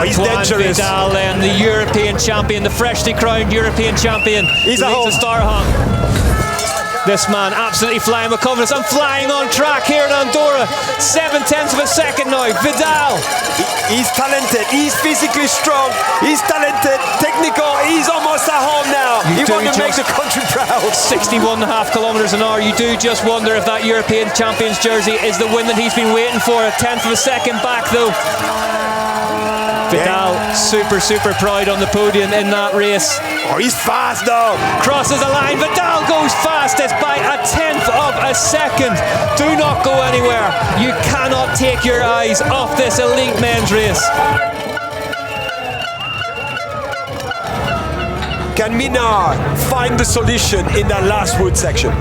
he's dangerous. Vidal, then the European champion, the freshly crowned European champion. He's leads the start hunt. This man absolutely flying with confidence and flying on track here in Andorra. 7/10 of a second now. Vidal. He's talented. He's physically strong. He's talented, technical. He's almost at home now. He wants to make the country proud. 61.5 kilometers an hour. You do just wonder if that European champion's jersey is the win that he's been waiting for. A 10th of a second back though. Vidal, super proud on the podium in that race. Oh, he's fast though. Crosses the line. Vidal goes fastest by a 10th of a second. Do not go anywhere. You cannot take your eyes off this elite men's race. Can Minnaar find the solution in that last wood section?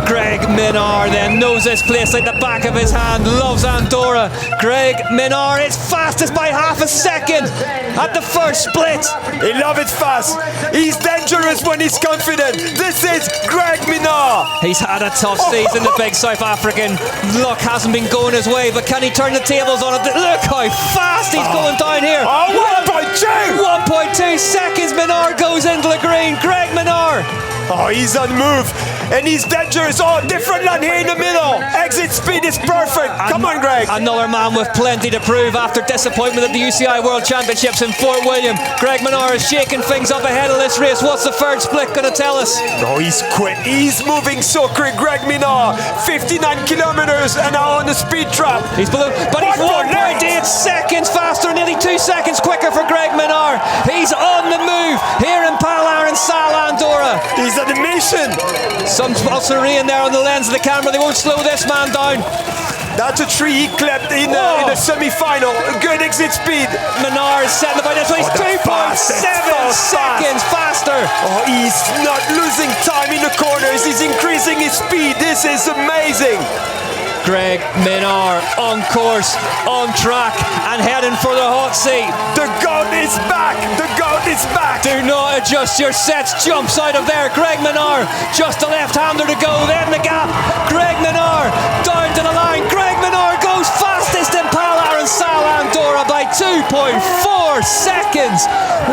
Greg Minnaar then knows this place like the back of his hand, loves Andorra. Greg Minnaar is fastest by half a second at the first split. He loves it fast. He's dangerous when he's confident. This is Greg Minnaar. He's had a tough season, the big South African. Luck hasn't been going his way, but can he turn the tables on it? Look how fast he's going down here. Oh, 1.2! 1.2 seconds, Minnaar goes into the green. Greg Minnaar. Oh, he's on move. And he's dangerous. Oh, different line here in the middle. Exit speed is perfect. Come on, Greg. Another man with plenty to prove after disappointment at the UCI World Championships in Fort William. Greg Minnaar is shaking things up ahead of this race. What's the third split going to tell us? Oh, he's quick. He's moving so quick, Greg Minnaar. 59 kilometers an hour on the speed trap. He's below, but he's 1.8 seconds faster, nearly 2 seconds quicker for Greg Minnaar. He's on the move here in Pal Arinsal, Andorra. He's on a mission. Some also in there on the lens of the camera. They won't slow this man down. That's a tree he clapped in the semi-final. Good exit speed. Minnaar is setting the bike. That's why he's 2.7 seconds faster. Oh, he's not losing time in the corners. He's increasing his speed. This is amazing. Greg Minnaar on course, on track, and heading for the hot seat. The GOAT is back! The GOAT is back! Do not adjust your sets. Jumps out of there. Greg Minnaar, just a left-hander to go. Then the gap. Greg Minnaar down to the line. Greg Minnaar goes fastest in Pal Arinsal, Andorra by 2.4 seconds.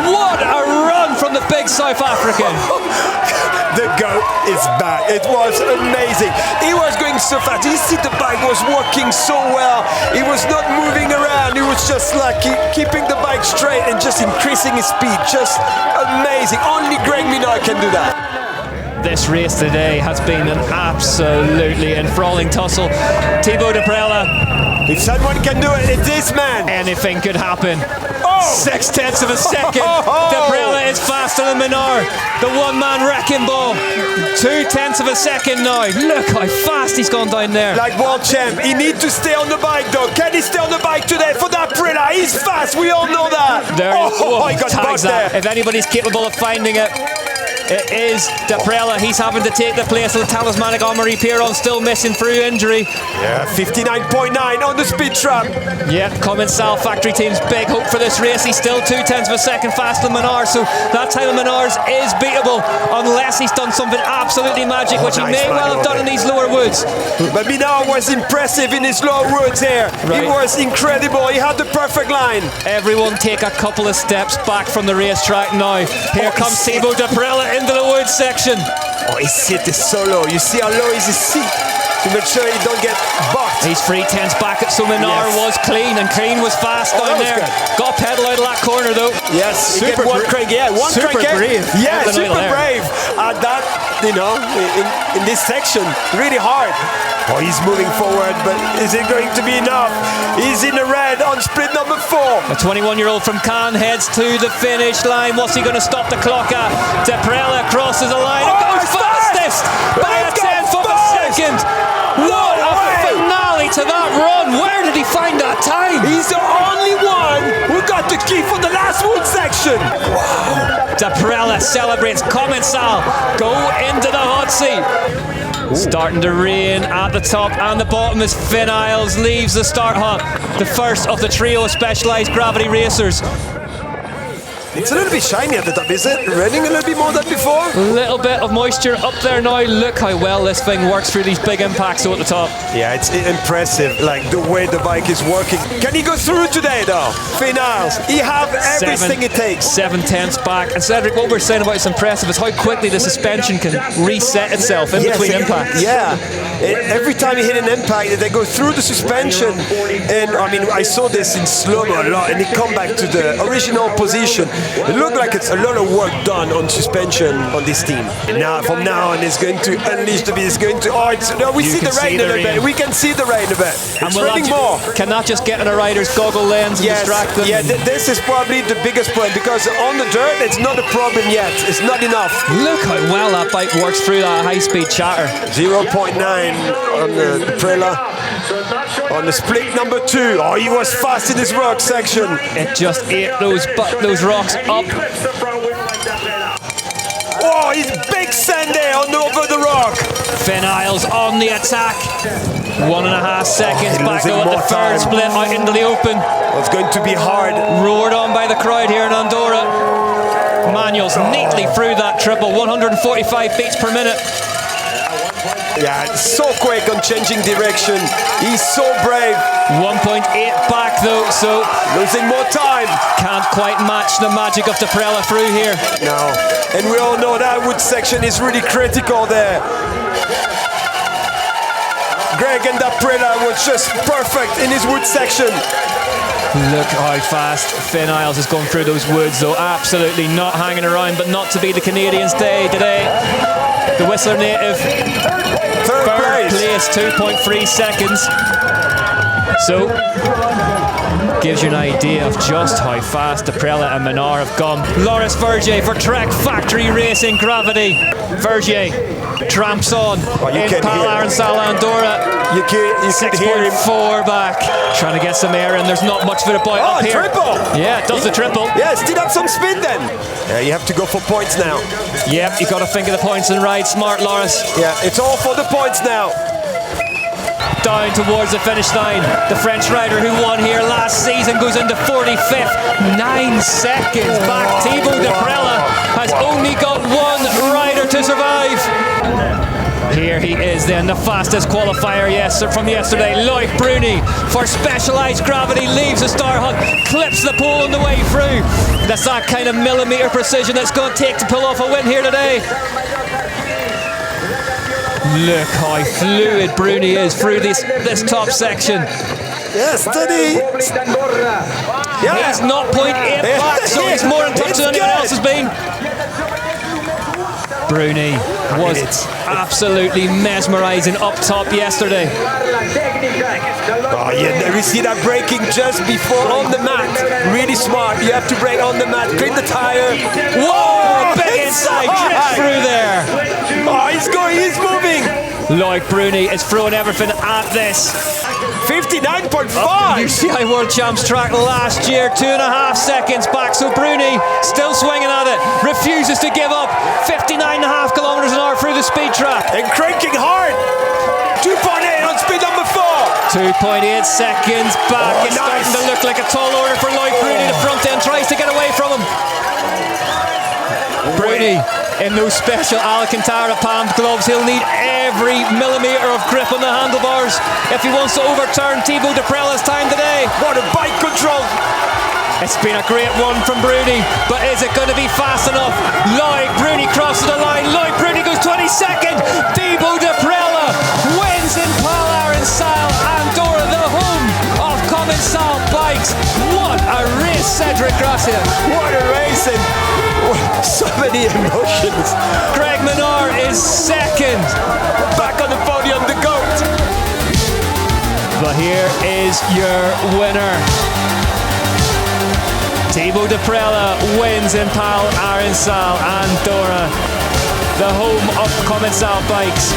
What a run from the big South African. The GOAT is back. It was amazing. He was going so fast. You see the bike was working so well. He was not moving around. He was just like keeping the bike straight and just increasing his speed. Just amazing. Only Greg Minnaar can do that. This race today has been an absolutely enthralling tussle. Thibaut Daprela. If someone can do it, it's this man. Anything could happen. 6/10 of a second. Oh. Daprela is faster than Minnaar. The one-man wrecking ball. 2/10 of a second now. Look how fast he's gone down there. Like world champ. He needs to stay on the bike though. Can he stay on the bike today for Daprela? He's fast. We all know that. There he got bugged there. If anybody's capable of finding it, it is Daprela. He's having to take the place of the talismanic Henri Piron, still missing through injury. Yeah, 59.9 on the speed trap. Yep, Commensal factory team's big hope for this race. He's still 2/10 of a second faster than Minnaar, so that time of Minnaar's is beatable unless he's done something absolutely magic, which he may well have done in these lower woods. But Minnaar was impressive in his lower woods here. Right. He was incredible. He had the perfect line. Everyone take a couple of steps back from the racetrack now. Here comes Thibaut Daprela into the woods section. Oh, his seat is so low. You see how low is his seat to make sure he don't get bucked. He's 3/10 back at, so Minnaar was clean, and clean was fast down there. Good. Got pedal out of that corner though. Yes, super one crank. Yeah, one super crank. Brave. Yeah, super brave. That, you know, in this section, really hard. Oh, he's moving forward, but is it going to be enough? He's in the red on split number 4. A 21-year-old from Cannes heads to the finish line. What's he going to stop the clock at? Daprela crosses the line and goes fastest by a 10th of a second. What a finale to that run. Where did he find that time? He's the only one who got the key for the last wood section. Wow. Daprela celebrates. Commensal go into the hot seat. Starting to rain at the top and the bottom as Finn Iles leaves the start hut. The first of the trio of specialised gravity racers. It's a little bit shiny at the top, is it? Raining a little bit more than before? A little bit of moisture up there now. Look how well this thing works through these big impacts at the top. Yeah, it's impressive, like the way the bike is working. Can he go through today though? Iles, he have everything it takes. 7/10 back. And Cedric, what we're saying about it's impressive is how quickly the suspension can reset itself in between impacts. Yeah, every time you hit an impact, they go through the suspension. And I mean, I saw this in slow-mo a lot, and it come back to the original position. It looked like it's a lot of work done on suspension on this team. Now, from now on, it's going to unleash the beast. It's going to. We see the rain a little bit. We can see the rain a bit. It's raining more. Can that just get in a rider's goggle lens and distract them? Yeah, this is probably the biggest problem, because on the dirt, it's not a problem yet. It's not enough. Look how well that bike works through that high-speed chatter. 0.9 on the Daprela. On the split number 2. Oh, he was fast in this rock section. It just ate those rocks up. Oh, he's big send there over the rock. Iles on the attack. 1.5 seconds back out the third split out into the open. It's going to be hard. Roared on by the crowd here in Andorra. Manuals neatly through that triple. 145 beats per minute. Yeah, so quick on changing direction. He's so brave. 1.8 back though, so losing more time. Can't quite match the magic of Daprela through here. No, and we all know that wood section is really critical there. Greg and Daprela was just perfect in his wood section. Look how fast Iles is going through those woods though. Absolutely not hanging around, but not to be the Canadians' day today. The Whistler native, third place, 2.3 seconds. So, gives you an idea of just how fast Daprela and Minnaar have gone. Loris Vergier for Trek Factory Racing Gravity. Vergier tramps on in Pal Arinsal, Andorra. You can hear him. 6.4 back. Trying to get some air in. There's not much of it about up here. Triple! Yeah, it does the triple. Yeah, still have some speed then. Yeah, you have to go for points now. Yep, you got to think of the points and ride smart, Loris. Yeah, it's all for the points now. Down towards the finish line. The French rider who won here last season goes into 45th. 9 seconds back. Thibaut Daprela has only got one rider to survive. Here he is then, the fastest qualifier from yesterday. Loic Bruni for Specialized Gravity leaves the star hunt, clips the pole on the way through. That's that kind of millimetre precision that's going to take to pull off a win here today. Look how fluid Bruni is through this top section. Yes, steady. Yeah. He's not 0.8 back, so he's more in touch than anyone else has been. Bruni was absolutely mesmerising up top yesterday. Oh, yeah, we see that braking just before on the mat. Really smart. You have to brake on the mat, clean the tire. Whoa! Big inside drift through there. Oh, he's moving. Loic Bruni is throwing everything at this. 59.5. UCI World Champs track last year, 2.5 seconds back. So Bruni still swinging at it, refuses to give up. 59.5 kilometers an hour through the speed trap. And cranking hard. 2.8 on speed number 4. 2.8 seconds back. It's starting to look like a tall order for Loic Bruni. The front end tries to get away from him. Bruni in those special Alcantara palmed gloves. He'll need every millimetre of grip on the handlebars if he wants to overturn Thibaut Daprela's time today. What a bike control! It's been a great one from Bruni, but is it going to be fast enough? Loic Bruni crosses the line. Loic Bruni goes 22nd. Thibaut Daprela wins in Pal Arinsal, Andorra, the home of Comensal bikes. What a race, Cedric Gracia. What a race, and so many emotions. Greg Minnaar is second. Back on the podium, the GOAT. But here is your winner. Thibaut Daprela wins in Pal Arinsal, Andorra, the home of Comensal bikes.